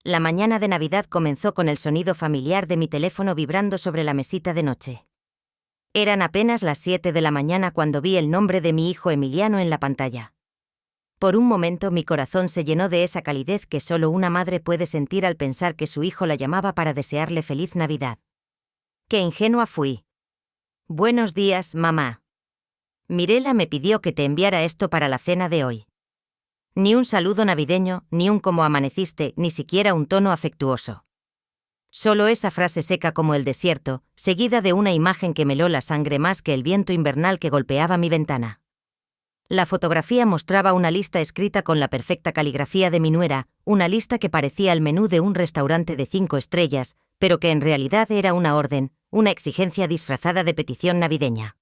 La mañana de Navidad comenzó con el sonido familiar de mi teléfono vibrando sobre la mesita de noche. Eran apenas las 7 de la mañana cuando vi el nombre de mi hijo Emiliano en la pantalla. Por un momento mi corazón se llenó de esa calidez que solo una madre puede sentir al pensar que su hijo la llamaba para desearle feliz Navidad. ¡Qué ingenua fui! Buenos días, mamá. Mirela me pidió que te enviara esto para la cena de hoy. Ni un saludo navideño, ni un cómo amaneciste, ni siquiera un tono afectuoso. Solo esa frase seca como el desierto, seguida de una imagen que me heló la sangre más que el viento invernal que golpeaba mi ventana. La fotografía mostraba una lista escrita con la perfecta caligrafía de mi nuera, una lista que parecía el menú de un restaurante de 5 estrellas, pero que en realidad era una orden, una exigencia disfrazada de petición navideña.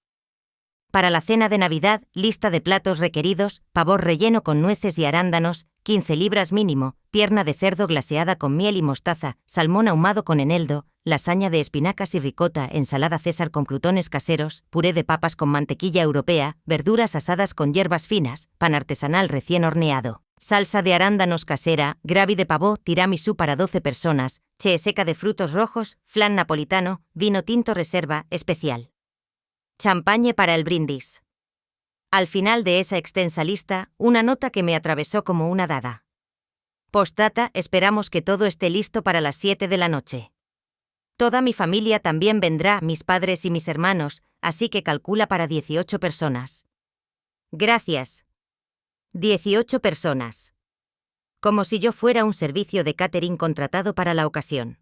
Para la cena de Navidad, lista de platos requeridos: pavor relleno con nueces y arándanos, 15 libras mínimo, pierna de cerdo glaseada con miel y mostaza, salmón ahumado con eneldo, lasaña de espinacas y ricota, ensalada César con crutones caseros, puré de papas con mantequilla europea, verduras asadas con hierbas finas, pan artesanal recién horneado, salsa de arándanos casera, gravy de pavó, tiramisú para 12 personas, che seca de frutos rojos, flan napolitano, vino tinto reserva, especial. Champagne para el brindis. Al final de esa extensa lista, una nota que me atravesó como una daga. Postdata: esperamos que todo esté listo para las 7 de la noche. Toda mi familia también vendrá, mis padres y mis hermanos, así que calcula para 18 personas. Gracias. 18 personas. Como si yo fuera un servicio de catering contratado para la ocasión.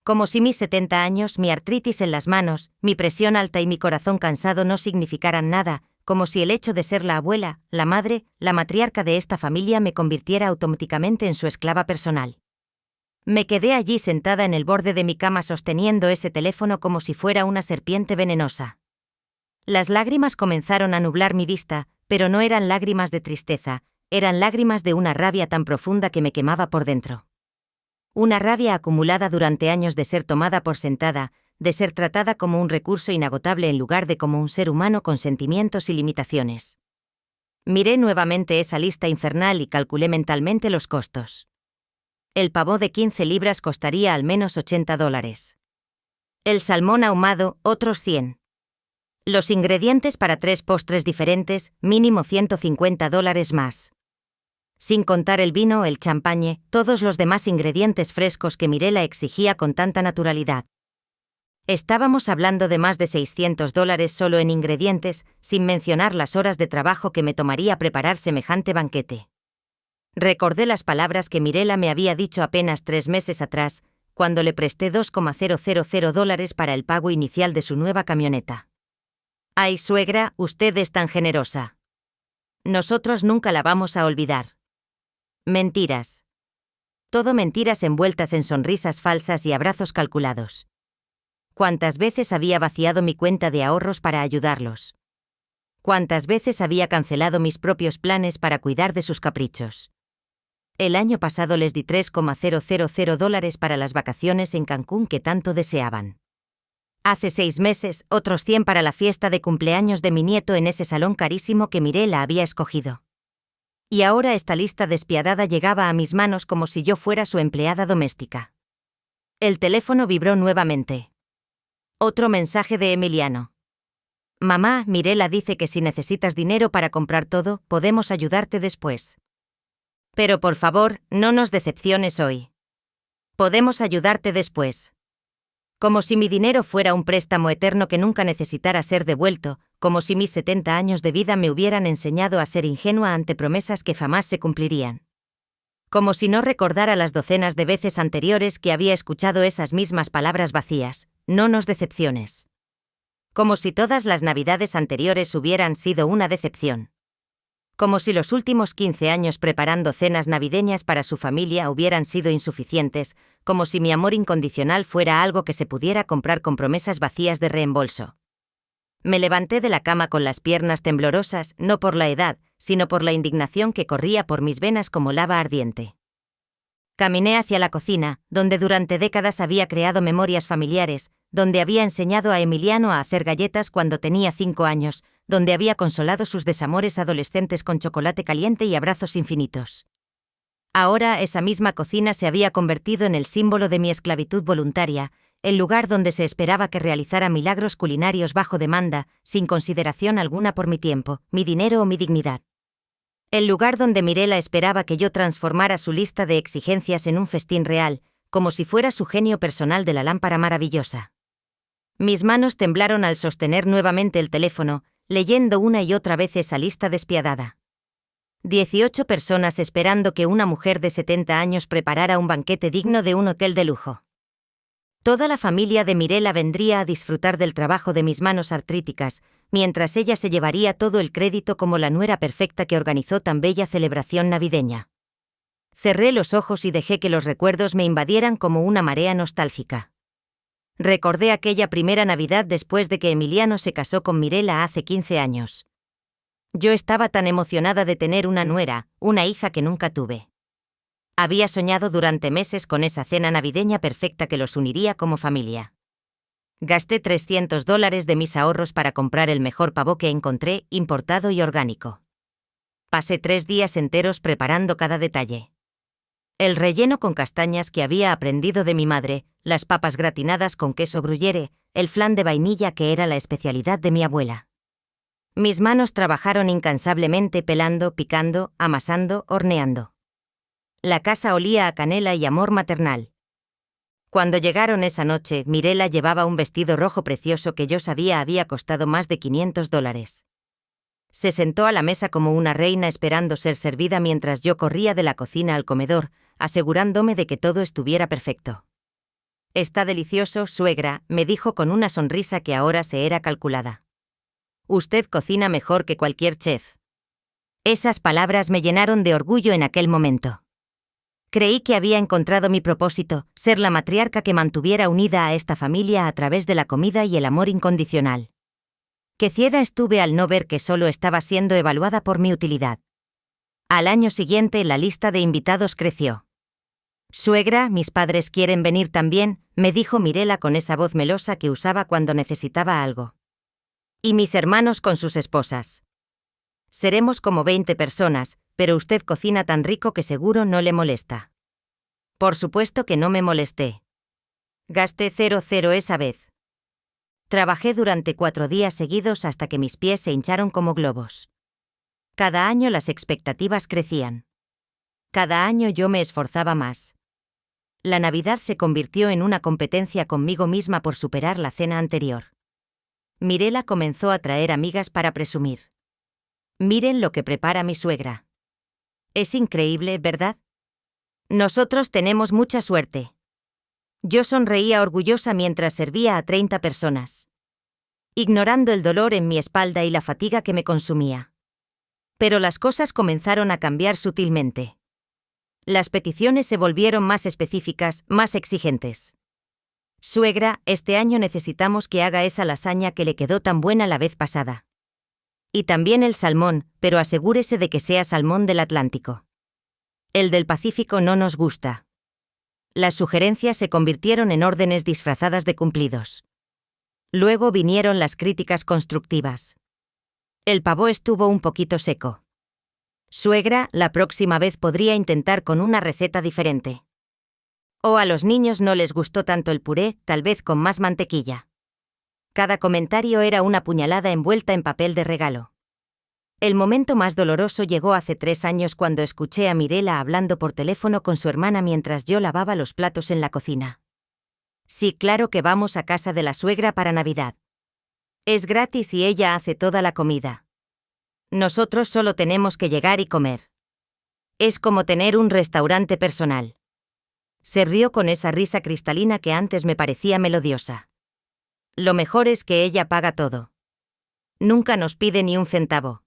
Como si mis 70 años, mi artritis en las manos, mi presión alta y mi corazón cansado no significaran nada, como si el hecho de ser la abuela, la madre, la matriarca de esta familia me convirtiera automáticamente en su esclava personal. Me quedé allí sentada en el borde de mi cama sosteniendo ese teléfono como si fuera una serpiente venenosa. Las lágrimas comenzaron a nublar mi vista, pero no eran lágrimas de tristeza, eran lágrimas de una rabia tan profunda que me quemaba por dentro. Una rabia acumulada durante años de ser tomada por sentada, de ser tratada como un recurso inagotable en lugar de como un ser humano con sentimientos y limitaciones. Miré nuevamente esa lista infernal y calculé mentalmente los costos. El pavó de 15 libras costaría al menos $80. El salmón ahumado, otros 100. Los ingredientes para 3 postres diferentes, mínimo $150 más. Sin contar el vino, el champagne, todos los demás ingredientes frescos que Mirela exigía con tanta naturalidad. Estábamos hablando de más de $600 solo en ingredientes, sin mencionar las horas de trabajo que me tomaría preparar semejante banquete. Recordé las palabras que Mirela me había dicho apenas 3 meses atrás, cuando le presté $2,000 para el pago inicial de su nueva camioneta. «Ay, suegra, usted es tan generosa. Nosotros nunca la vamos a olvidar». Mentiras. Todo mentiras envueltas en sonrisas falsas y abrazos calculados. ¿Cuántas veces había vaciado mi cuenta de ahorros para ayudarlos? ¿Cuántas veces había cancelado mis propios planes para cuidar de sus caprichos? El año pasado les di $3,000 para las vacaciones en Cancún que tanto deseaban. Hace 6 meses, otros 100 para la fiesta de cumpleaños de mi nieto en ese salón carísimo que Mirela había escogido. Y ahora esta lista despiadada llegaba a mis manos como si yo fuera su empleada doméstica. El teléfono vibró nuevamente. Otro mensaje de Emiliano. «Mamá, Mirela dice que si necesitas dinero para comprar todo, podemos ayudarte después. Pero por favor, no nos decepciones hoy. Podemos ayudarte después». Como si mi dinero fuera un préstamo eterno que nunca necesitara ser devuelto, como si mis 70 años de vida me hubieran enseñado a ser ingenua ante promesas que jamás se cumplirían. Como si no recordara las docenas de veces anteriores que había escuchado esas mismas palabras vacías: no nos decepciones. Como si todas las navidades anteriores hubieran sido una decepción. Como si los últimos 15 años preparando cenas navideñas para su familia hubieran sido insuficientes, como si mi amor incondicional fuera algo que se pudiera comprar con promesas vacías de reembolso. Me levanté de la cama con las piernas temblorosas, no por la edad, sino por la indignación que corría por mis venas como lava ardiente. Caminé hacia la cocina, donde durante décadas había creado memorias familiares, donde había enseñado a Emiliano a hacer galletas cuando tenía 5 años, donde había consolado sus desamores adolescentes con chocolate caliente y abrazos infinitos. Ahora esa misma cocina se había convertido en el símbolo de mi esclavitud voluntaria, el lugar donde se esperaba que realizara milagros culinarios bajo demanda, sin consideración alguna por mi tiempo, mi dinero o mi dignidad. El lugar donde Mirela esperaba que yo transformara su lista de exigencias en un festín real, como si fuera su genio personal de la lámpara maravillosa. Mis manos temblaron al sostener nuevamente el teléfono, leyendo una y otra vez esa lista despiadada. 18 personas esperando que una mujer de 70 años preparara un banquete digno de un hotel de lujo. Toda la familia de Mirela vendría a disfrutar del trabajo de mis manos artríticas, mientras ella se llevaría todo el crédito como la nuera perfecta que organizó tan bella celebración navideña. Cerré los ojos y dejé que los recuerdos me invadieran como una marea nostálgica. Recordé aquella primera Navidad después de que Emiliano se casó con Mirela hace 15 años. Yo estaba tan emocionada de tener una nuera, una hija que nunca tuve. Había soñado durante meses con esa cena navideña perfecta que los uniría como familia. Gasté $300 de mis ahorros para comprar el mejor pavo que encontré, importado y orgánico. Pasé 3 días enteros preparando cada detalle. El relleno con castañas que había aprendido de mi madre, las papas gratinadas con queso gruyere, el flan de vainilla que era la especialidad de mi abuela. Mis manos trabajaron incansablemente pelando, picando, amasando, horneando. La casa olía a canela y amor maternal. Cuando llegaron esa noche, Mirela llevaba un vestido rojo precioso que yo sabía había costado más de $500. Se sentó a la mesa como una reina esperando ser servida mientras yo corría de la cocina al comedor, asegurándome de que todo estuviera perfecto. «Está delicioso, suegra», me dijo con una sonrisa que ahora se era calculada. «Usted cocina mejor que cualquier chef». Esas palabras me llenaron de orgullo en aquel momento. Creí que había encontrado mi propósito, ser la matriarca que mantuviera unida a esta familia a través de la comida y el amor incondicional. Qué ciega estuve al no ver que solo estaba siendo evaluada por mi utilidad. Al año siguiente la lista de invitados creció. «Suegra, mis padres quieren venir también», me dijo Mirela con esa voz melosa que usaba cuando necesitaba algo. «Y mis hermanos con sus esposas. Seremos como 20 personas, pero usted cocina tan rico que seguro no le molesta». Por supuesto que no me molesté. Gasté 00 esa vez. Trabajé durante 4 días seguidos hasta que mis pies se hincharon como globos. Cada año las expectativas crecían. Cada año yo me esforzaba más. La Navidad se convirtió en una competencia conmigo misma por superar la cena anterior. Mirela comenzó a traer amigas para presumir. «Miren lo que prepara mi suegra. Es increíble, ¿verdad? Nosotros tenemos mucha suerte». Yo sonreía orgullosa mientras servía a 30 personas, ignorando el dolor en mi espalda y la fatiga que me consumía. Pero las cosas comenzaron a cambiar sutilmente. Las peticiones se volvieron más específicas, más exigentes. «Suegra, este año necesitamos que haga esa lasaña que le quedó tan buena la vez pasada. Y también el salmón, pero asegúrese de que sea salmón del Atlántico. El del Pacífico no nos gusta». Las sugerencias se convirtieron en órdenes disfrazadas de cumplidos. Luego vinieron las críticas constructivas. «El pavo estuvo un poquito seco. Suegra, la próxima vez podría intentar con una receta diferente». «O a los niños no les gustó tanto el puré, tal vez con más mantequilla». Cada comentario era una puñalada envuelta en papel de regalo. El momento más doloroso llegó hace 3 años cuando escuché a Mirela hablando por teléfono con su hermana mientras yo lavaba los platos en la cocina. «Sí, claro que vamos a casa de la suegra para Navidad. Es gratis y ella hace toda la comida. Nosotros solo tenemos que llegar y comer. Es como tener un restaurante personal». Se rió con esa risa cristalina que antes me parecía melodiosa. «Lo mejor es que ella paga todo. Nunca nos pide ni un centavo».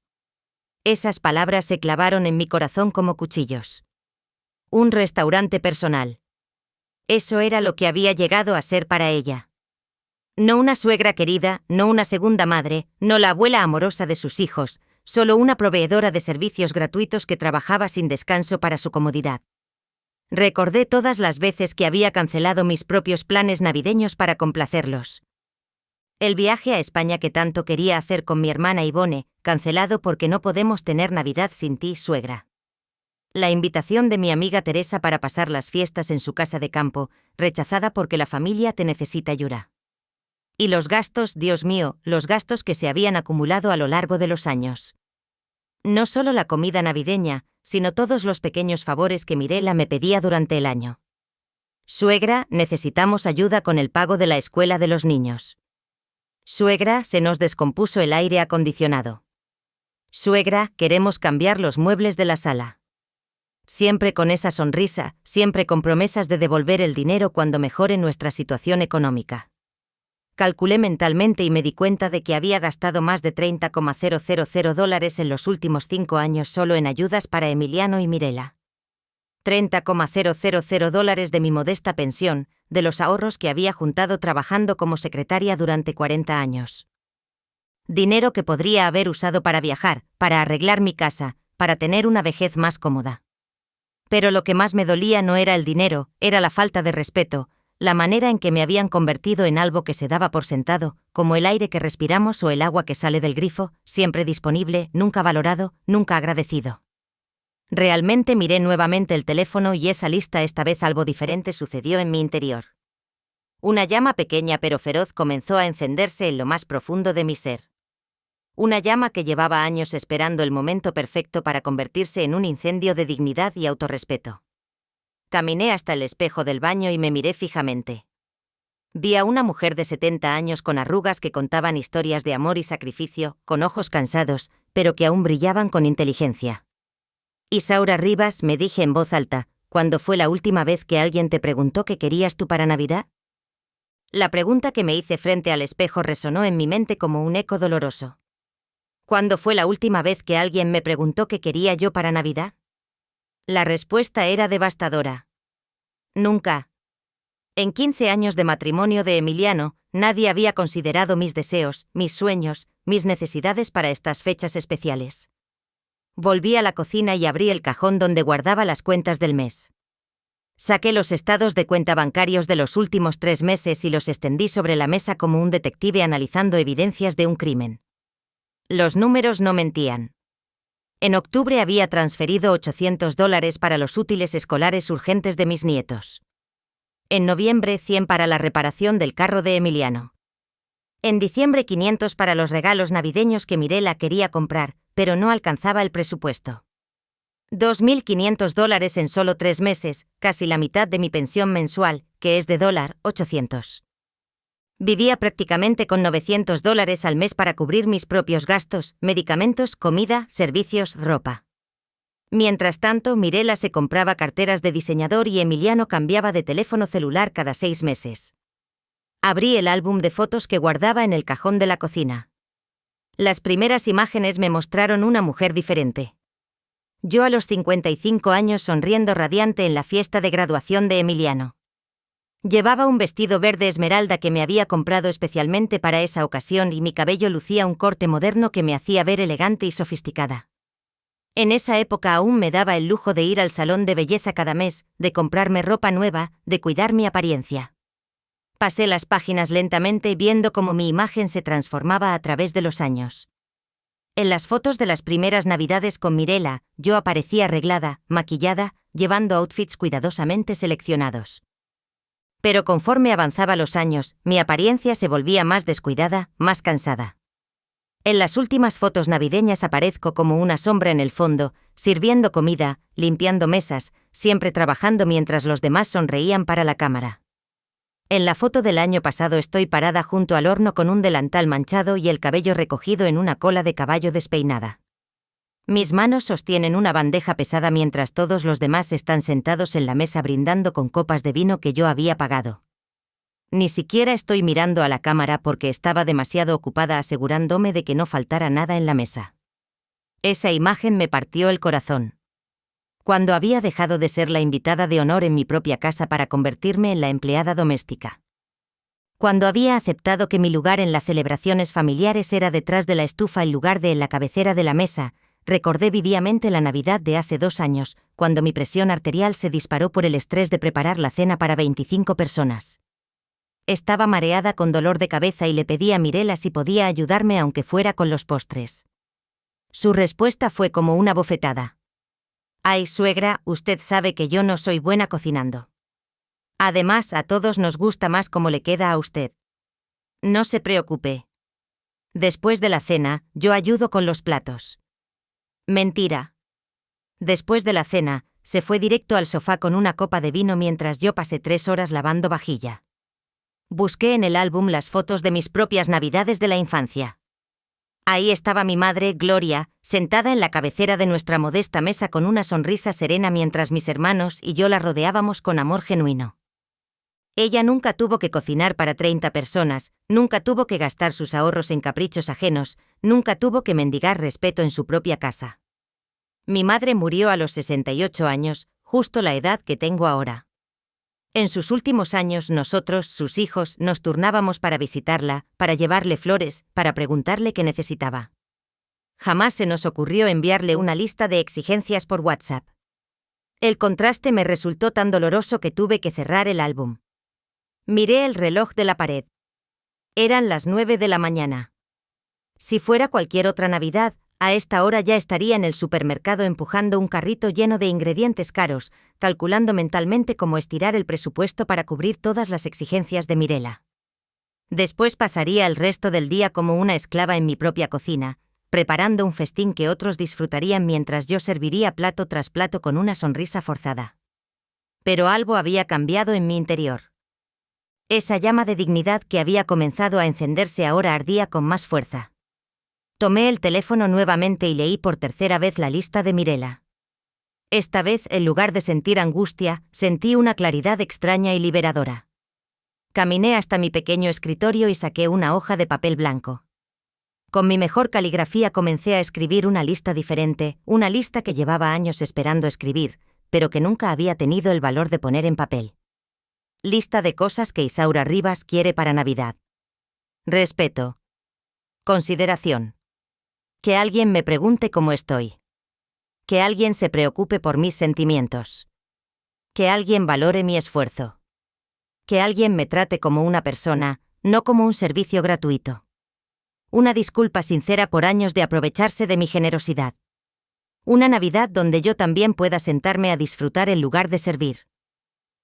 Esas palabras se clavaron en mi corazón como cuchillos. Un restaurante personal. Eso era lo que había llegado a ser para ella. No una suegra querida, no una segunda madre, no la abuela amorosa de sus hijos, solo una proveedora de servicios gratuitos que trabajaba sin descanso para su comodidad. Recordé todas las veces que había cancelado mis propios planes navideños para complacerlos. El viaje a España que tanto quería hacer con mi hermana Ivone, cancelado porque no podemos tener Navidad sin ti, suegra. La invitación de mi amiga Teresa para pasar las fiestas en su casa de campo, rechazada porque la familia te necesita ayuda. Y los gastos, Dios mío, los gastos que se habían acumulado a lo largo de los años. No solo la comida navideña, sino todos los pequeños favores que Mirela me pedía durante el año. Suegra, necesitamos ayuda con el pago de la escuela de los niños. Suegra, se nos descompuso el aire acondicionado. Suegra, queremos cambiar los muebles de la sala. Siempre con esa sonrisa, siempre con promesas de devolver el dinero cuando mejore nuestra situación económica. Calculé mentalmente y me di cuenta de que había gastado más de $30,000 en los últimos 5 años solo en ayudas para Emiliano y Mirela. $30,000 de mi modesta pensión, de los ahorros que había juntado trabajando como secretaria durante 40 años. Dinero que podría haber usado para viajar, para arreglar mi casa, para tener una vejez más cómoda. Pero lo que más me dolía no era el dinero, era la falta de respeto, la manera en que me habían convertido en algo que se daba por sentado, como el aire que respiramos o el agua que sale del grifo, siempre disponible, nunca valorado, nunca agradecido. Realmente miré nuevamente el teléfono y esa lista esta vez algo diferente sucedió en mi interior. Una llama pequeña pero feroz comenzó a encenderse en lo más profundo de mi ser. Una llama que llevaba años esperando el momento perfecto para convertirse en un incendio de dignidad y autorrespeto. Caminé hasta el espejo del baño y me miré fijamente. Vi a una mujer de 70 años con arrugas que contaban historias de amor y sacrificio, con ojos cansados, pero que aún brillaban con inteligencia. Isaura Rivas, me dije en voz alta, ¿cuándo fue la última vez que alguien te preguntó qué querías tú para Navidad? La pregunta que me hice frente al espejo resonó en mi mente como un eco doloroso. ¿Cuándo fue la última vez que alguien me preguntó qué quería yo para Navidad? La respuesta era devastadora. Nunca. En 15 años de matrimonio de Emiliano, nadie había considerado mis deseos, mis sueños, mis necesidades para estas fechas especiales. Volví a la cocina y abrí el cajón donde guardaba las cuentas del mes. Saqué los estados de cuenta bancarios de los últimos 3 meses y los extendí sobre la mesa como un detective analizando evidencias de un crimen. Los números no mentían. En octubre había transferido $800 para los útiles escolares urgentes de mis nietos. En noviembre 100 para la reparación del carro de Emiliano. En diciembre 500 para los regalos navideños que Mirela quería comprar, pero no alcanzaba el presupuesto. $2.500 en solo 3 meses, casi la mitad de mi pensión mensual, que es de $800. Vivía prácticamente con $900 al mes para cubrir mis propios gastos, medicamentos, comida, servicios, ropa. Mientras tanto, Mirela se compraba carteras de diseñador y Emiliano cambiaba de teléfono celular cada 6 meses. Abrí el álbum de fotos que guardaba en el cajón de la cocina. Las primeras imágenes me mostraron una mujer diferente. Yo a los 55 años sonriendo radiante en la fiesta de graduación de Emiliano. Llevaba un vestido verde esmeralda que me había comprado especialmente para esa ocasión y mi cabello lucía un corte moderno que me hacía ver elegante y sofisticada. En esa época aún me daba el lujo de ir al salón de belleza cada mes, de comprarme ropa nueva, de cuidar mi apariencia. Pasé las páginas lentamente viendo cómo mi imagen se transformaba a través de los años. En las fotos de las primeras Navidades con Mirela, yo aparecía arreglada, maquillada, llevando outfits cuidadosamente seleccionados. Pero conforme avanzaba los años, mi apariencia se volvía más descuidada, más cansada. En las últimas fotos navideñas aparezco como una sombra en el fondo, sirviendo comida, limpiando mesas, siempre trabajando mientras los demás sonreían para la cámara. En la foto del año pasado estoy parada junto al horno con un delantal manchado y el cabello recogido en una cola de caballo despeinada. Mis manos sostienen una bandeja pesada mientras todos los demás están sentados en la mesa brindando con copas de vino que yo había pagado. Ni siquiera estoy mirando a la cámara porque estaba demasiado ocupada asegurándome de que no faltara nada en la mesa. Esa imagen me partió el corazón. Cuando había dejado de ser la invitada de honor en mi propia casa para convertirme en la empleada doméstica. Cuando había aceptado que mi lugar en las celebraciones familiares era detrás de la estufa en lugar de en la cabecera de la mesa, recordé vividamente la Navidad de hace 2 años, cuando mi presión arterial se disparó por el estrés de preparar la cena para 25 personas. Estaba mareada con dolor de cabeza y le pedí a Mirela si podía ayudarme aunque fuera con los postres. Su respuesta fue como una bofetada. Ay, suegra, usted sabe que yo no soy buena cocinando. Además, a todos nos gusta más como le queda a usted. No se preocupe. Después de la cena, yo ayudo con los platos. Mentira. Después de la cena, se fue directo al sofá con una copa de vino mientras yo pasé 3 horas lavando vajilla. Busqué en el álbum las fotos de mis propias navidades de la infancia. Ahí estaba mi madre, Gloria, sentada en la cabecera de nuestra modesta mesa con una sonrisa serena mientras mis hermanos y yo la rodeábamos con amor genuino. Ella nunca tuvo que cocinar para 30 personas, nunca tuvo que gastar sus ahorros en caprichos ajenos, nunca tuvo que mendigar respeto en su propia casa. Mi madre murió a los 68 años, justo la edad que tengo ahora. En sus últimos años nosotros, sus hijos, nos turnábamos para visitarla, para llevarle flores, para preguntarle qué necesitaba. Jamás se nos ocurrió enviarle una lista de exigencias por WhatsApp. El contraste me resultó tan doloroso que tuve que cerrar el álbum. Miré el reloj de la pared. Eran las 9 de la mañana. Si fuera cualquier otra Navidad, a esta hora ya estaría en el supermercado empujando un carrito lleno de ingredientes caros, calculando mentalmente cómo estirar el presupuesto para cubrir todas las exigencias de Mirela. Después pasaría el resto del día como una esclava en mi propia cocina, preparando un festín que otros disfrutarían mientras yo serviría plato tras plato con una sonrisa forzada. Pero algo había cambiado en mi interior. Esa llama de dignidad que había comenzado a encenderse ahora ardía con más fuerza. Tomé el teléfono nuevamente y leí por tercera vez la lista de Mirela. Esta vez, en lugar de sentir angustia, sentí una claridad extraña y liberadora. Caminé hasta mi pequeño escritorio y saqué una hoja de papel blanco. Con mi mejor caligrafía comencé a escribir una lista diferente, una lista que llevaba años esperando escribir, pero que nunca había tenido el valor de poner en papel. Lista de cosas que Isaura Rivas quiere para Navidad. Respeto. Consideración. Que alguien me pregunte cómo estoy. Que alguien se preocupe por mis sentimientos. Que alguien valore mi esfuerzo. Que alguien me trate como una persona, no como un servicio gratuito. Una disculpa sincera por años de aprovecharse de mi generosidad. Una Navidad donde yo también pueda sentarme a disfrutar en lugar de servir.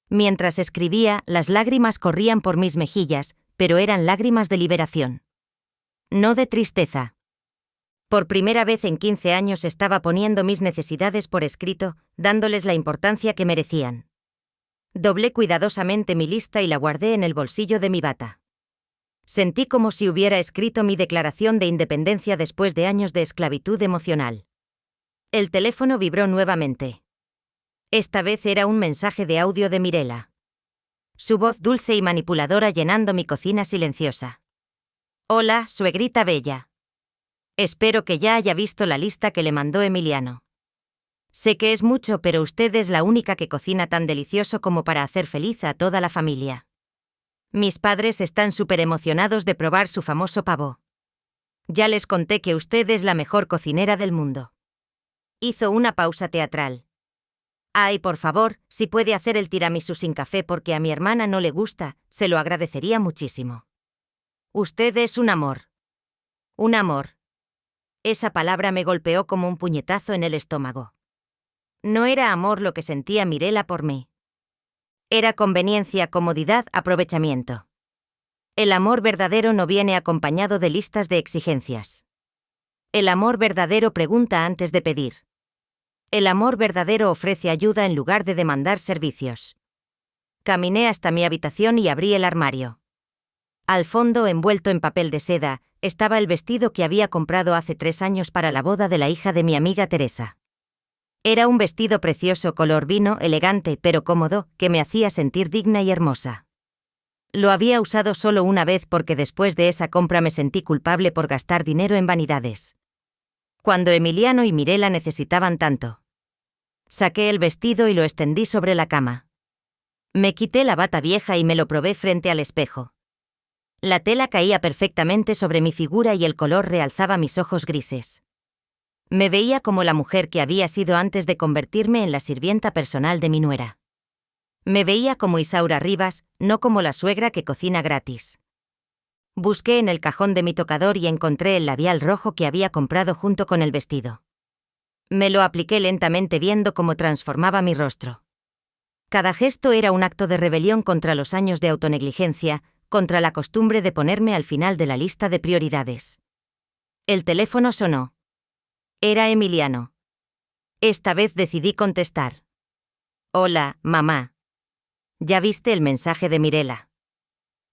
Mientras escribía, las lágrimas corrían por mis mejillas, pero eran lágrimas de liberación. No de tristeza. Por primera vez en 15 años estaba poniendo mis necesidades por escrito, dándoles la importancia que merecían. Doblé cuidadosamente mi lista y la guardé en el bolsillo de mi bata. Sentí como si hubiera escrito mi declaración de independencia después de años de esclavitud emocional. El teléfono vibró nuevamente. Esta vez era un mensaje de audio de Mirela. Su voz dulce y manipuladora llenando mi cocina silenciosa. Hola, suegrita bella. Espero que ya haya visto la lista que le mandó Emiliano. Sé que es mucho, pero usted es la única que cocina tan delicioso como para hacer feliz a toda la familia. Mis padres están súper emocionados de probar su famoso pavo. Ya les conté que usted es la mejor cocinera del mundo. Hizo una pausa teatral. Ay, por favor, si puede hacer el tiramisú sin café porque a mi hermana no le gusta, se lo agradecería muchísimo. Usted es un amor. Un amor. Esa palabra me golpeó como un puñetazo en el estómago. No era amor lo que sentía Mirela por mí. Era conveniencia, comodidad, aprovechamiento. El amor verdadero no viene acompañado de listas de exigencias. El amor verdadero pregunta antes de pedir. El amor verdadero ofrece ayuda en lugar de demandar servicios. Caminé hasta mi habitación y abrí el armario. Al fondo, envuelto en papel de seda, estaba el vestido que había comprado hace 3 años para la boda de la hija de mi amiga Teresa. Era un vestido precioso color vino, elegante pero cómodo, que me hacía sentir digna y hermosa. Lo había usado solo una vez porque después de esa compra me sentí culpable por gastar dinero en vanidades. Cuando Emiliano y Mirela necesitaban tanto. Saqué el vestido y lo extendí sobre la cama. Me quité la bata vieja y me lo probé frente al espejo. La tela caía perfectamente sobre mi figura y el color realzaba mis ojos grises. Me veía como la mujer que había sido antes de convertirme en la sirvienta personal de mi nuera. Me veía como Isaura Rivas, no como la suegra que cocina gratis. Busqué en el cajón de mi tocador y encontré el labial rojo que había comprado junto con el vestido. Me lo apliqué lentamente viendo cómo transformaba mi rostro. Cada gesto era un acto de rebelión contra los años de autonegligencia, contra la costumbre de ponerme al final de la lista de prioridades. El teléfono sonó. Era Emiliano. Esta vez decidí contestar. Hola, mamá. ¿Ya viste el mensaje de Mirela?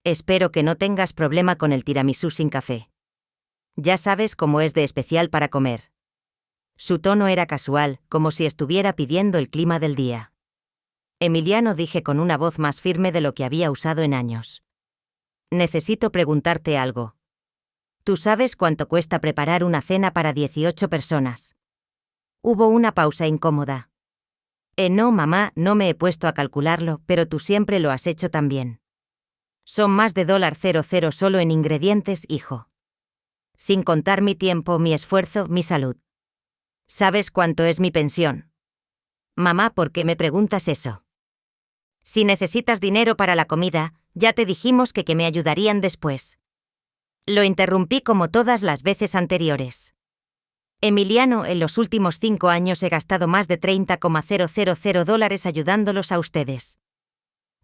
Espero que no tengas problema con el tiramisú sin café. Ya sabes cómo es de especial para comer. Su tono era casual, como si estuviera pidiendo el clima del día. Emiliano, dije con una voz más firme de lo que había usado en años. Necesito preguntarte algo. ¿Tú sabes cuánto cuesta preparar una cena para 18 personas? Hubo una pausa incómoda. No, mamá, no me he puesto a calcularlo, pero tú siempre lo has hecho también. Son más de $00 solo en ingredientes, hijo. Sin contar mi tiempo, mi esfuerzo, mi salud. ¿Sabes cuánto es mi pensión? Mamá, ¿por qué me preguntas eso? Si necesitas dinero para la comida, ya te dijimos que me ayudarían después. Lo interrumpí como todas las veces anteriores. Emiliano, en los últimos 5 años he gastado más de $30,000 ayudándolos a ustedes.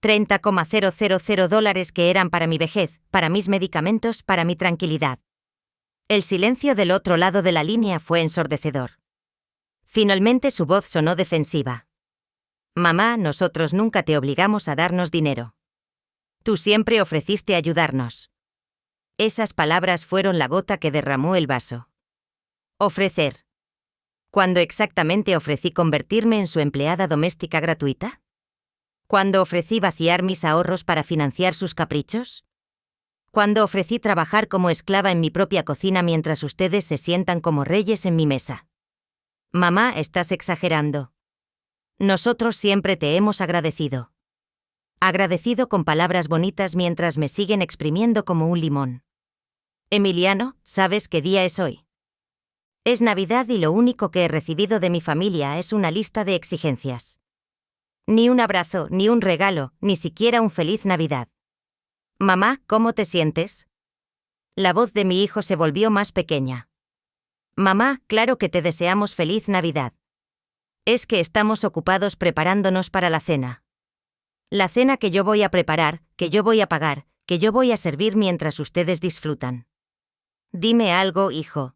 $30,000 que eran para mi vejez, para mis medicamentos, para mi tranquilidad. El silencio del otro lado de la línea fue ensordecedor. Finalmente su voz sonó defensiva. Mamá, nosotros nunca te obligamos a darnos dinero. Tú siempre ofreciste ayudarnos. Esas palabras fueron la gota que derramó el vaso. Ofrecer. ¿Cuándo exactamente ofrecí convertirme en su empleada doméstica gratuita? ¿Cuándo ofrecí vaciar mis ahorros para financiar sus caprichos? ¿Cuándo ofrecí trabajar como esclava en mi propia cocina mientras ustedes se sientan como reyes en mi mesa? Mamá, estás exagerando. Nosotros siempre te hemos agradecido. Agradecido con palabras bonitas mientras me siguen exprimiendo como un limón. Emiliano, ¿sabes qué día es hoy? Es Navidad y lo único que he recibido de mi familia es una lista de exigencias. Ni un abrazo, ni un regalo, ni siquiera un feliz Navidad. Mamá, ¿cómo te sientes? La voz de mi hijo se volvió más pequeña. Mamá, claro que te deseamos feliz Navidad. Es que estamos ocupados preparándonos para la cena. La cena que yo voy a preparar, que yo voy a pagar, que yo voy a servir mientras ustedes disfrutan. Dime algo, hijo.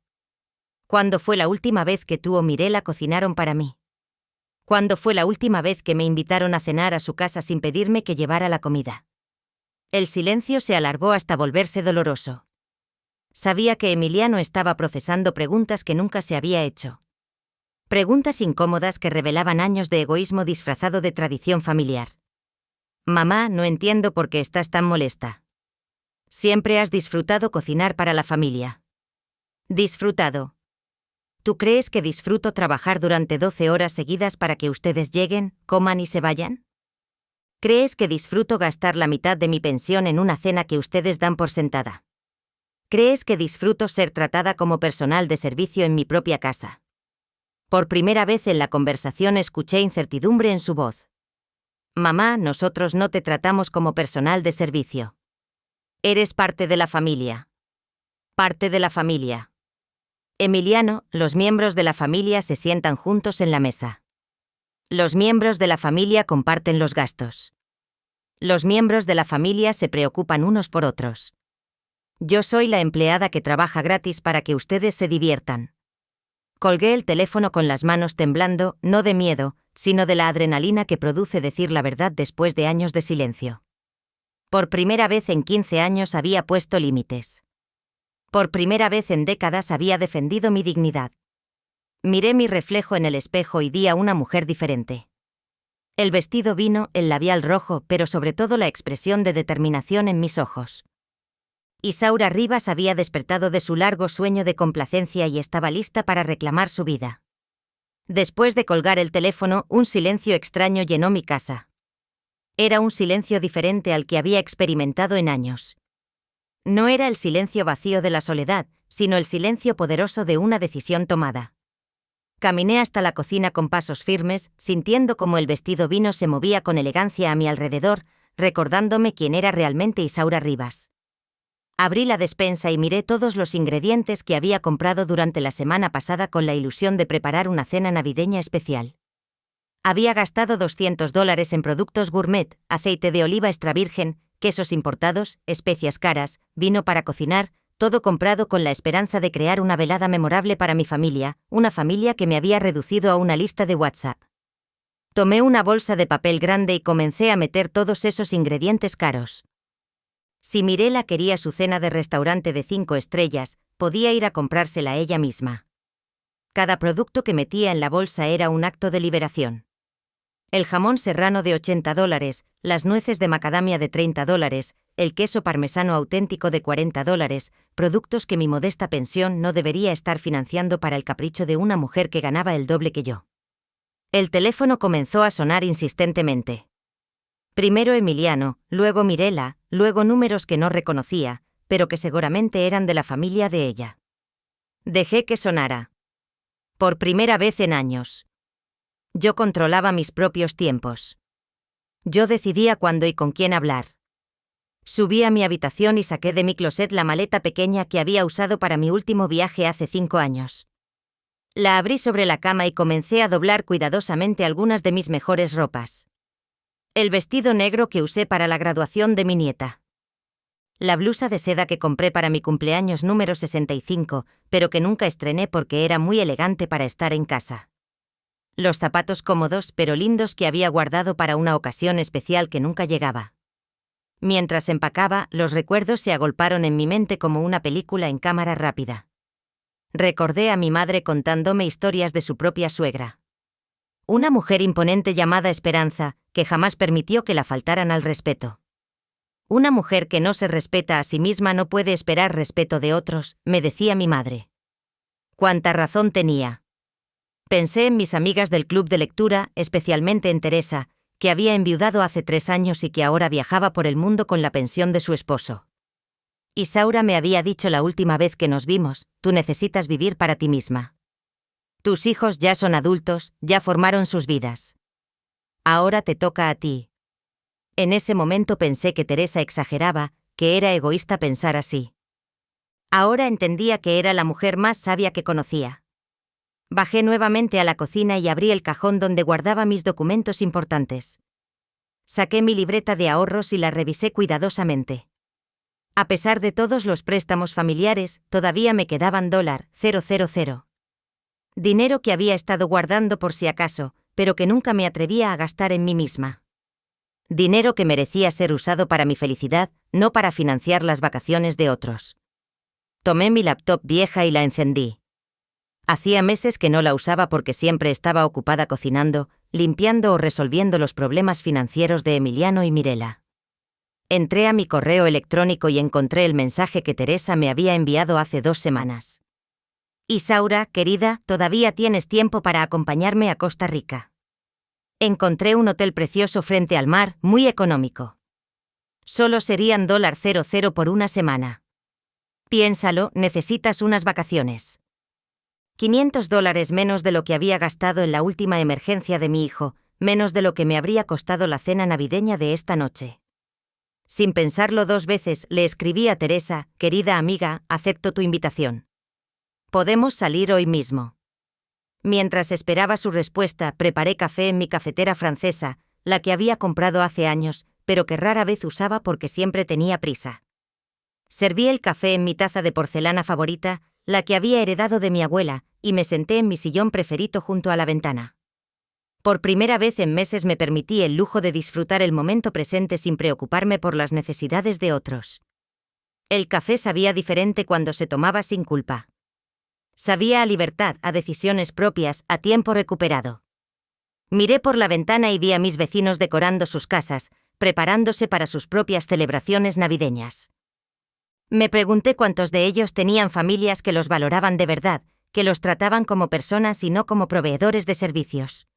¿Cuándo fue la última vez que tú o Mirela cocinaron para mí? ¿Cuándo fue la última vez que me invitaron a cenar a su casa sin pedirme que llevara la comida? El silencio se alargó hasta volverse doloroso. Sabía que Emiliano estaba procesando preguntas que nunca se había hecho. Preguntas incómodas que revelaban años de egoísmo disfrazado de tradición familiar. Mamá, no entiendo por qué estás tan molesta. Siempre has disfrutado cocinar para la familia. Disfrutado. ¿Tú crees que disfruto trabajar durante 12 horas seguidas para que ustedes lleguen, coman y se vayan? ¿Crees que disfruto gastar la mitad de mi pensión en una cena que ustedes dan por sentada? ¿Crees que disfruto ser tratada como personal de servicio en mi propia casa? Por primera vez en la conversación escuché incertidumbre en su voz. Mamá, nosotros no te tratamos como personal de servicio. Eres parte de la familia. Parte de la familia. Emiliano, los miembros de la familia se sientan juntos en la mesa. Los miembros de la familia comparten los gastos. Los miembros de la familia se preocupan unos por otros. Yo soy la empleada que trabaja gratis para que ustedes se diviertan. Colgué el teléfono con las manos temblando, no de miedo, sino de la adrenalina que produce decir la verdad después de años de silencio. Por primera vez en 15 años había puesto límites. Por primera vez en décadas había defendido mi dignidad. Miré mi reflejo en el espejo y di a una mujer diferente. El vestido vino, el labial rojo, pero sobre todo la expresión de determinación en mis ojos. Isaura Rivas había despertado de su largo sueño de complacencia y estaba lista para reclamar su vida. Después de colgar el teléfono, un silencio extraño llenó mi casa. Era un silencio diferente al que había experimentado en años. No era el silencio vacío de la soledad, sino el silencio poderoso de una decisión tomada. Caminé hasta la cocina con pasos firmes, sintiendo cómo el vestido vino se movía con elegancia a mi alrededor, recordándome quién era realmente Isaura Rivas. Abrí la despensa y miré todos los ingredientes que había comprado durante la semana pasada con la ilusión de preparar una cena navideña especial. Había gastado $200 en productos gourmet, aceite de oliva extra virgen, quesos importados, especias caras, vino para cocinar, todo comprado con la esperanza de crear una velada memorable para mi familia, una familia que me había reducido a una lista de WhatsApp. Tomé una bolsa de papel grande y comencé a meter todos esos ingredientes caros. Si Mirela quería su cena de restaurante de 5 estrellas, podía ir a comprársela ella misma. Cada producto que metía en la bolsa era un acto de liberación. El jamón serrano de $80, las nueces de macadamia de $30, el queso parmesano auténtico de $40, productos que mi modesta pensión no debería estar financiando para el capricho de una mujer que ganaba el doble que yo. El teléfono comenzó a sonar insistentemente. Primero Emiliano, luego Mirela, luego números que no reconocía, pero que seguramente eran de la familia de ella. Dejé que sonara. Por primera vez en años. Yo controlaba mis propios tiempos. Yo decidía cuándo y con quién hablar. Subí a mi habitación y saqué de mi closet la maleta pequeña que había usado para mi último viaje hace 5 años. La abrí sobre la cama y comencé a doblar cuidadosamente algunas de mis mejores ropas. El vestido negro que usé para la graduación de mi nieta. La blusa de seda que compré para mi cumpleaños número 65, pero que nunca estrené porque era muy elegante para estar en casa. Los zapatos cómodos pero lindos que había guardado para una ocasión especial que nunca llegaba. Mientras empacaba, los recuerdos se agolparon en mi mente como una película en cámara rápida. Recordé a mi madre contándome historias de su propia suegra. Una mujer imponente llamada Esperanza, que jamás permitió que la faltaran al respeto. Una mujer que no se respeta a sí misma no puede esperar respeto de otros, me decía mi madre. Cuánta razón tenía. Pensé en mis amigas del club de lectura, especialmente en Teresa, que había enviudado hace 3 años y que ahora viajaba por el mundo con la pensión de su esposo. Isaura me había dicho la última vez que nos vimos, tú necesitas vivir para ti misma. Tus hijos ya son adultos, ya formaron sus vidas. Ahora te toca a ti. En ese momento pensé que Teresa exageraba, que era egoísta pensar así. Ahora entendía que era la mujer más sabia que conocía. Bajé nuevamente a la cocina y abrí el cajón donde guardaba mis documentos importantes. Saqué mi libreta de ahorros y la revisé cuidadosamente. A pesar de todos los préstamos familiares, todavía me quedaban $000. Dinero que había estado guardando por si acaso, pero que nunca me atrevía a gastar en mí misma. Dinero que merecía ser usado para mi felicidad, no para financiar las vacaciones de otros. Tomé mi laptop vieja y la encendí. Hacía meses que no la usaba porque siempre estaba ocupada cocinando, limpiando o resolviendo los problemas financieros de Emiliano y Mirela. Entré a mi correo electrónico y encontré el mensaje que Teresa me había enviado hace 2 semanas. Isaura, querida, todavía tienes tiempo para acompañarme a Costa Rica. Encontré un hotel precioso frente al mar, muy económico. Solo serían $00 por una semana. Piénsalo, necesitas unas vacaciones. $500 menos de lo que había gastado en la última emergencia de mi hijo, menos de lo que me habría costado la cena navideña de esta noche. Sin pensarlo 2 veces, le escribí a Teresa, querida amiga, acepto tu invitación. Podemos salir hoy mismo. Mientras esperaba su respuesta, preparé café en mi cafetera francesa, la que había comprado hace años, pero que rara vez usaba porque siempre tenía prisa. Serví el café en mi taza de porcelana favorita, la que había heredado de mi abuela, y me senté en mi sillón preferido junto a la ventana. Por primera vez en meses me permití el lujo de disfrutar el momento presente sin preocuparme por las necesidades de otros. El café sabía diferente cuando se tomaba sin culpa. Sabía a libertad, a decisiones propias, a tiempo recuperado. Miré por la ventana y vi a mis vecinos decorando sus casas, preparándose para sus propias celebraciones navideñas. Me pregunté cuántos de ellos tenían familias que los valoraban de verdad, que los trataban como personas y no como proveedores de servicios.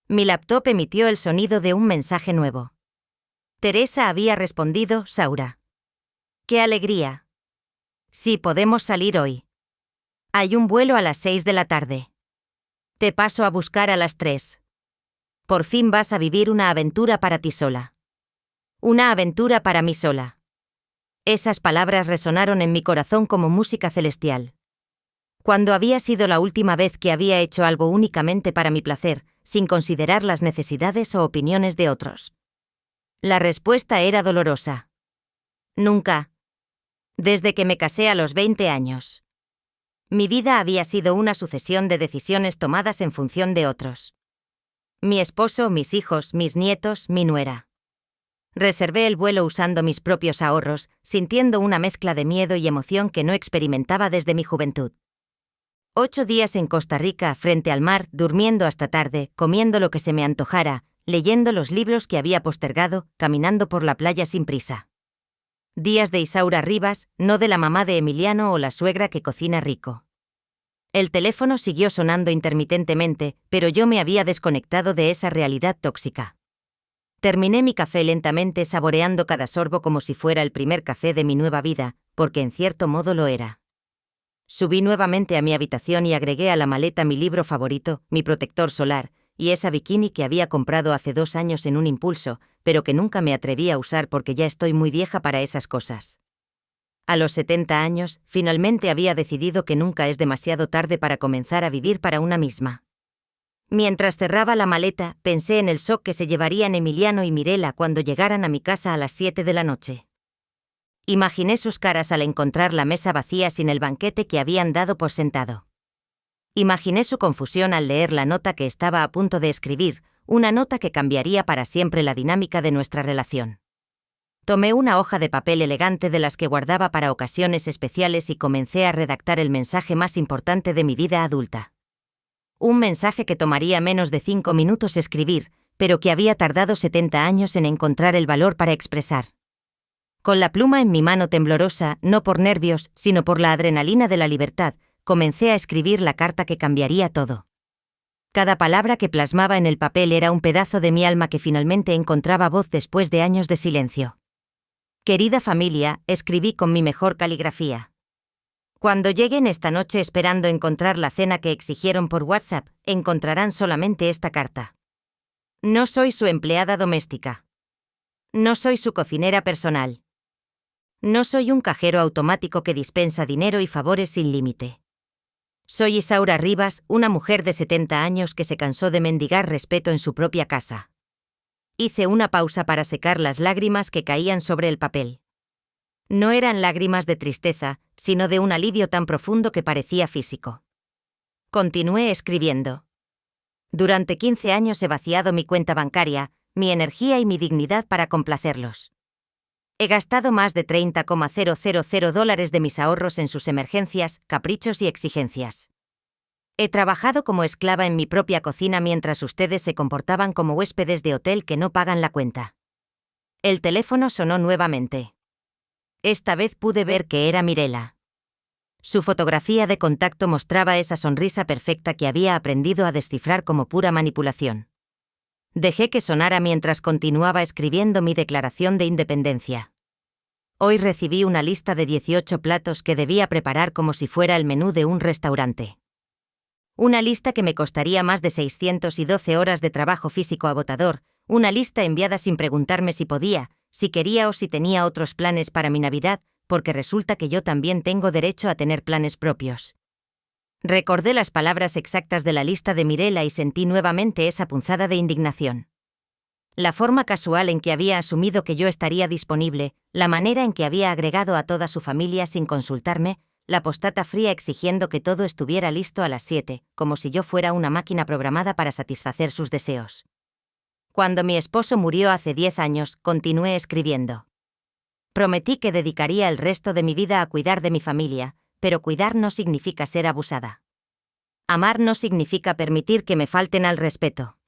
Mi laptop emitió el sonido de un mensaje nuevo. Teresa había respondido, Saura. ¡Qué alegría! Sí, podemos salir hoy. Hay un vuelo a las 6 de la tarde. Te paso a buscar a las 3. Por fin vas a vivir una aventura para ti sola. Una aventura para mí sola. Esas palabras resonaron en mi corazón como música celestial. ¿Cuándo había sido la última vez que había hecho algo únicamente para mi placer, sin considerar las necesidades o opiniones de otros? La respuesta era dolorosa. Nunca. Desde que me casé a los 20 años. Mi vida había sido una sucesión de decisiones tomadas en función de otros. Mi esposo, mis hijos, mis nietos, mi nuera. Reservé el vuelo usando mis propios ahorros, sintiendo una mezcla de miedo y emoción que no experimentaba desde mi juventud. 8 días en Costa Rica, frente al mar, durmiendo hasta tarde, comiendo lo que se me antojara, leyendo los libros que había postergado, caminando por la playa sin prisa. Días de Isaura Rivas, no de la mamá de Emiliano o la suegra que cocina rico. El teléfono siguió sonando intermitentemente, pero yo me había desconectado de esa realidad tóxica. Terminé mi café lentamente, saboreando cada sorbo como si fuera el primer café de mi nueva vida, porque en cierto modo lo era. Subí nuevamente a mi habitación y agregué a la maleta mi libro favorito, mi protector solar, y esa bikini que había comprado hace 2 años en un impulso, pero que nunca me atreví a usar porque ya estoy muy vieja para esas cosas. A los 70 años, finalmente había decidido que nunca es demasiado tarde para comenzar a vivir para una misma. Mientras cerraba la maleta, pensé en el shock que se llevarían Emiliano y Mirela cuando llegaran a mi casa a las 7 de la noche. Imaginé sus caras al encontrar la mesa vacía sin el banquete que habían dado por sentado. Imaginé su confusión al leer la nota que estaba a punto de escribir, una nota que cambiaría para siempre la dinámica de nuestra relación. Tomé una hoja de papel elegante de las que guardaba para ocasiones especiales y comencé a redactar el mensaje más importante de mi vida adulta. Un mensaje que tomaría menos de 5 minutos escribir, pero que había tardado 70 años en encontrar el valor para expresar. Con la pluma en mi mano temblorosa, no por nervios, sino por la adrenalina de la libertad, comencé a escribir la carta que cambiaría todo. Cada palabra que plasmaba en el papel era un pedazo de mi alma que finalmente encontraba voz después de años de silencio. Querida familia, escribí con mi mejor caligrafía. Cuando lleguen esta noche esperando encontrar la cena que exigieron por WhatsApp, encontrarán solamente esta carta. No soy su empleada doméstica. No soy su cocinera personal. No soy un cajero automático que dispensa dinero y favores sin límite. Soy Isaura Rivas, una mujer de 70 años que se cansó de mendigar respeto en su propia casa. Hice una pausa para secar las lágrimas que caían sobre el papel. No eran lágrimas de tristeza, sino de un alivio tan profundo que parecía físico. Continué escribiendo. Durante 15 años he vaciado mi cuenta bancaria, mi energía y mi dignidad para complacerlos. He gastado más de $30,000 de mis ahorros en sus emergencias, caprichos y exigencias. He trabajado como esclava en mi propia cocina mientras ustedes se comportaban como huéspedes de hotel que no pagan la cuenta. El teléfono sonó nuevamente. Esta vez pude ver que era Mirela. Su fotografía de contacto mostraba esa sonrisa perfecta que había aprendido a descifrar como pura manipulación. Dejé que sonara mientras continuaba escribiendo mi declaración de independencia. Hoy recibí una lista de 18 platos que debía preparar como si fuera el menú de un restaurante. Una lista que me costaría más de 612 horas de trabajo físico agotador, una lista enviada sin preguntarme si podía, si quería o si tenía otros planes para mi Navidad, porque resulta que yo también tengo derecho a tener planes propios. Recordé las palabras exactas de la lista de Mirela y sentí nuevamente esa punzada de indignación. La forma casual en que había asumido que yo estaría disponible, la manera en que había agregado a toda su familia sin consultarme, la postdata fría exigiendo que todo estuviera listo a las 7, como si yo fuera una máquina programada para satisfacer sus deseos. Cuando mi esposo murió hace 10 años, continué escribiendo. Prometí que dedicaría el resto de mi vida a cuidar de mi familia, pero cuidar no significa ser abusada. Amar no significa permitir que me falten al respeto.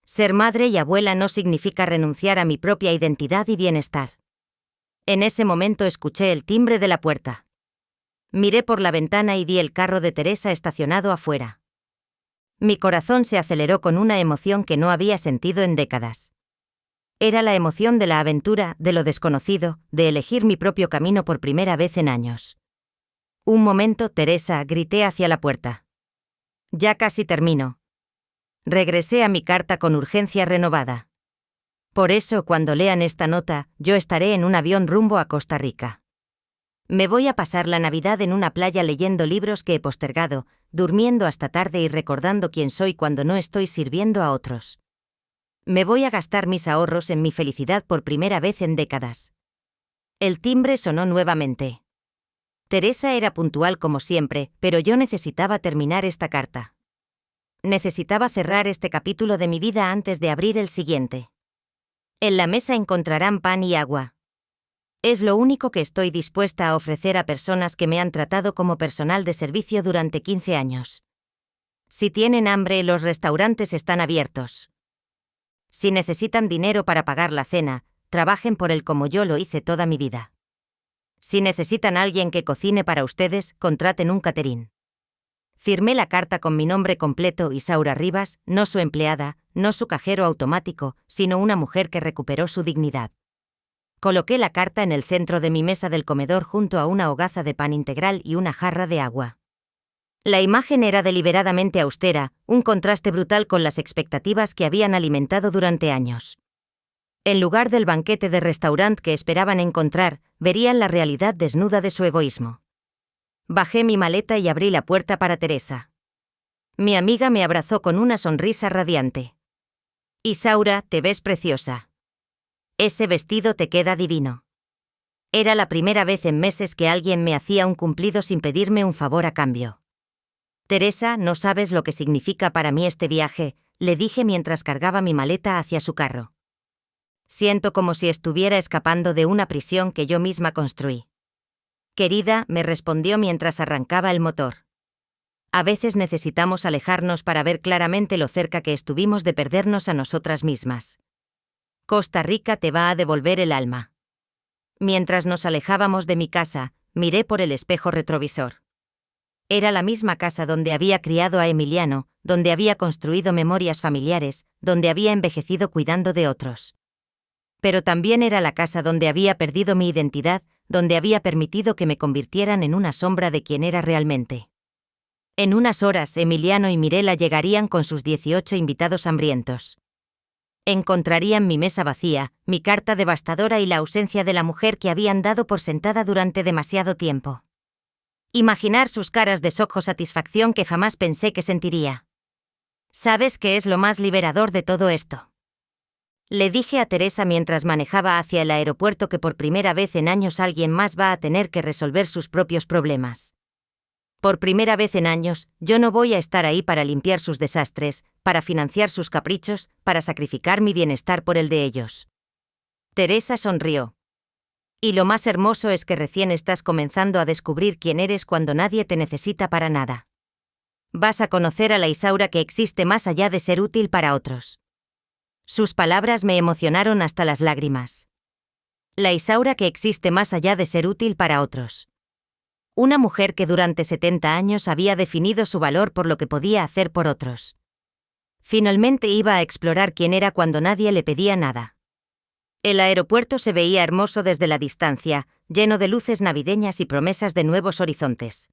Ser madre y abuela no significa renunciar a mi propia identidad y bienestar. En ese momento escuché el timbre de la puerta. Miré por la ventana y vi el carro de Teresa estacionado afuera. Mi corazón se aceleró con una emoción que no había sentido en décadas. Era la emoción de la aventura, de lo desconocido, de elegir mi propio camino por primera vez en años. Un momento, Teresa, grité hacia la puerta. Ya casi termino. Regresé a mi carta con urgencia renovada. Por eso, cuando lean esta nota, yo estaré en un avión rumbo a Costa Rica. Me voy a pasar la Navidad en una playa leyendo libros que he postergado, durmiendo hasta tarde y recordando quién soy cuando no estoy sirviendo a otros. Me voy a gastar mis ahorros en mi felicidad por primera vez en décadas. El timbre sonó nuevamente. Teresa era puntual como siempre, pero yo necesitaba terminar esta carta. Necesitaba cerrar este capítulo de mi vida antes de abrir el siguiente. En la mesa encontrarán pan y agua. Es lo único que estoy dispuesta a ofrecer a personas que me han tratado como personal de servicio durante 15 años. Si tienen hambre, los restaurantes están abiertos. Si necesitan dinero para pagar la cena, trabajen por él como yo lo hice toda mi vida. Si necesitan alguien que cocine para ustedes, contraten un catering. Firmé la carta con mi nombre completo, Isaura Rivas, no su empleada, no su cajero automático, sino una mujer que recuperó su dignidad. Coloqué la carta en el centro de mi mesa del comedor junto a una hogaza de pan integral y una jarra de agua. La imagen era deliberadamente austera, un contraste brutal con las expectativas que habían alimentado durante años. En lugar del banquete de restaurante que esperaban encontrar, verían la realidad desnuda de su egoísmo. Bajé mi maleta y abrí la puerta para Teresa. Mi amiga me abrazó con una sonrisa radiante. Isaura, te ves preciosa. Ese vestido te queda divino. Era la primera vez en meses que alguien me hacía un cumplido sin pedirme un favor a cambio. Teresa, no sabes lo que significa para mí este viaje, le dije mientras cargaba mi maleta hacia su carro. Siento como si estuviera escapando de una prisión que yo misma construí. Querida, me respondió mientras arrancaba el motor. A veces necesitamos alejarnos para ver claramente lo cerca que estuvimos de perdernos a nosotras mismas. Costa Rica te va a devolver el alma. Mientras nos alejábamos de mi casa, miré por el espejo retrovisor. Era la misma casa donde había criado a Emiliano, donde había construido memorias familiares, donde había envejecido cuidando de otros. Pero también era la casa donde había perdido mi identidad, donde había permitido que me convirtieran en una sombra de quien era realmente. En unas horas, Emiliano y Mirela llegarían con sus 18 invitados hambrientos. Encontrarían mi mesa vacía, mi carta devastadora y la ausencia de la mujer que habían dado por sentada durante demasiado tiempo. Imaginar sus caras de shock o satisfacción que jamás pensé que sentiría. ¿Sabes qué es lo más liberador de todo esto? Le dije a Teresa mientras manejaba hacia el aeropuerto que por primera vez en años alguien más va a tener que resolver sus propios problemas. Por primera vez en años, yo no voy a estar ahí para limpiar sus desastres, para financiar sus caprichos, para sacrificar mi bienestar por el de ellos. Teresa sonrió. Y lo más hermoso es que recién estás comenzando a descubrir quién eres cuando nadie te necesita para nada. Vas a conocer a la Isaura que existe más allá de ser útil para otros. Sus palabras me emocionaron hasta las lágrimas. La Isaura que existe más allá de ser útil para otros. Una mujer que durante 70 años había definido su valor por lo que podía hacer por otros. Finalmente iba a explorar quién era cuando nadie le pedía nada. El aeropuerto se veía hermoso desde la distancia, lleno de luces navideñas y promesas de nuevos horizontes.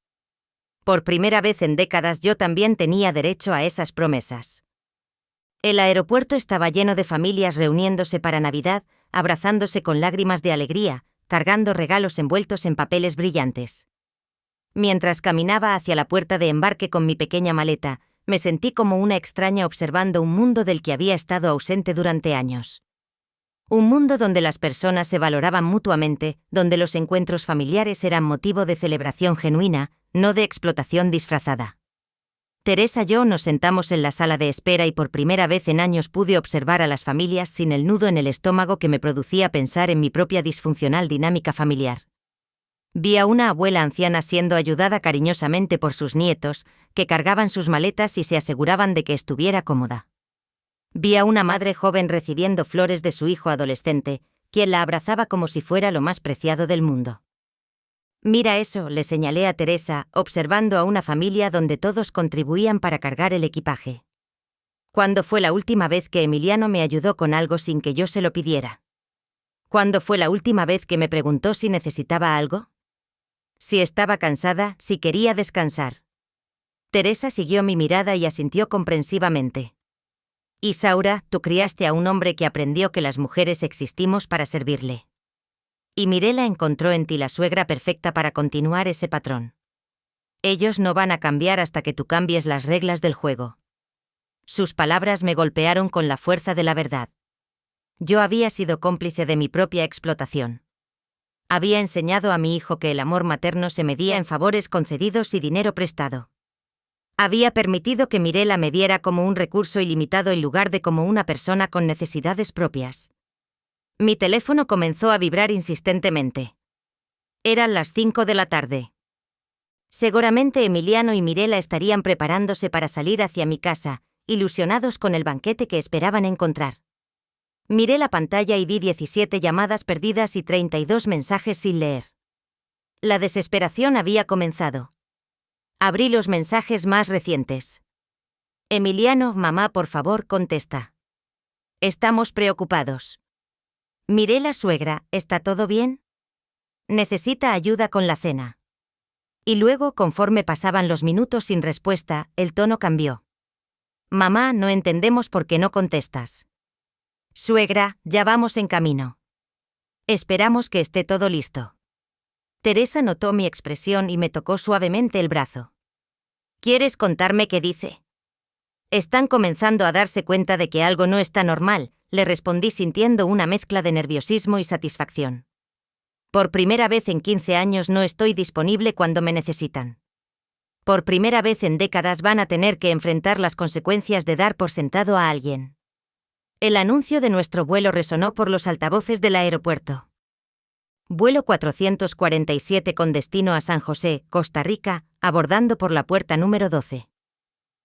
Por primera vez en décadas yo también tenía derecho a esas promesas. El aeropuerto estaba lleno de familias reuniéndose para Navidad, abrazándose con lágrimas de alegría, cargando regalos envueltos en papeles brillantes. Mientras caminaba hacia la puerta de embarque con mi pequeña maleta, me sentí como una extraña observando un mundo del que había estado ausente durante años. Un mundo donde las personas se valoraban mutuamente, donde los encuentros familiares eran motivo de celebración genuina, no de explotación disfrazada. Teresa y yo nos sentamos en la sala de espera y por primera vez en años pude observar a las familias sin el nudo en el estómago que me producía pensar en mi propia disfuncional dinámica familiar. Vi a una abuela anciana siendo ayudada cariñosamente por sus nietos, que cargaban sus maletas y se aseguraban de que estuviera cómoda. Vi a una madre joven recibiendo flores de su hijo adolescente, quien la abrazaba como si fuera lo más preciado del mundo. Mira eso, le señalé a Teresa, observando a una familia donde todos contribuían para cargar el equipaje. ¿Cuándo fue la última vez que Emiliano me ayudó con algo sin que yo se lo pidiera? ¿Cuándo fue la última vez que me preguntó si necesitaba algo? Si estaba cansada, si quería descansar. Teresa siguió mi mirada y asintió comprensivamente. Isaura, tú criaste a un hombre que aprendió que las mujeres existimos para servirle. Y Mirela encontró en ti la suegra perfecta para continuar ese patrón. Ellos no van a cambiar hasta que tú cambies las reglas del juego. Sus palabras me golpearon con la fuerza de la verdad. Yo había sido cómplice de mi propia explotación. Había enseñado a mi hijo que el amor materno se medía en favores concedidos y dinero prestado. Había permitido que Mirela me viera como un recurso ilimitado en lugar de como una persona con necesidades propias. Mi teléfono comenzó a vibrar insistentemente. Eran las 5 de la tarde. Seguramente Emiliano y Mirela estarían preparándose para salir hacia mi casa, ilusionados con el banquete que esperaban encontrar. Miré la pantalla y vi 17 llamadas perdidas y 32 mensajes sin leer. La desesperación había comenzado. Abrí los mensajes más recientes. Emiliano, mamá, por favor, contesta. Estamos preocupados. Mirela, suegra, ¿está todo bien? Necesita ayuda con la cena. Y luego, conforme pasaban los minutos sin respuesta, el tono cambió. Mamá, no entendemos por qué no contestas. Suegra, ya vamos en camino. Esperamos que esté todo listo. Teresa notó mi expresión y me tocó suavemente el brazo. ¿Quieres contarme qué dice? Están comenzando a darse cuenta de que algo no está normal, le respondí sintiendo una mezcla de nerviosismo y satisfacción. Por primera vez en 15 años no estoy disponible cuando me necesitan. Por primera vez en décadas van a tener que enfrentar las consecuencias de dar por sentado a alguien. El anuncio de nuestro vuelo resonó por los altavoces del aeropuerto. Vuelo 447 con destino a San José, Costa Rica, abordando por la puerta número 12.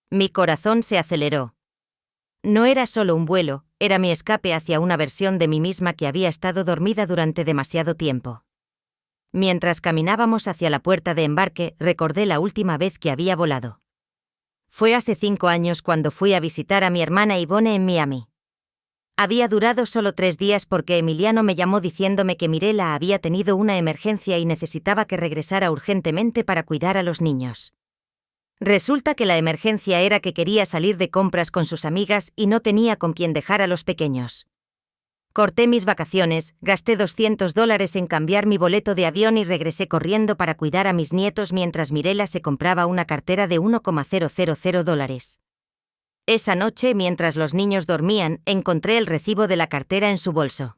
Mi corazón se aceleró. No era solo un vuelo, era mi escape hacia una versión de mí misma que había estado dormida durante demasiado tiempo. Mientras caminábamos hacia la puerta de embarque, recordé la última vez que había volado. Fue hace 5 años cuando fui a visitar a mi hermana Ivone en Miami. Había durado solo 3 días porque Emiliano me llamó diciéndome que Mirela había tenido una emergencia y necesitaba que regresara urgentemente para cuidar a los niños. Resulta que la emergencia era que quería salir de compras con sus amigas y no tenía con quién dejar a los pequeños. Corté mis vacaciones, gasté $200 en cambiar mi boleto de avión y regresé corriendo para cuidar a mis nietos mientras Mirela se compraba una cartera de $1,000. Esa noche, mientras los niños dormían, encontré el recibo de la cartera en su bolso.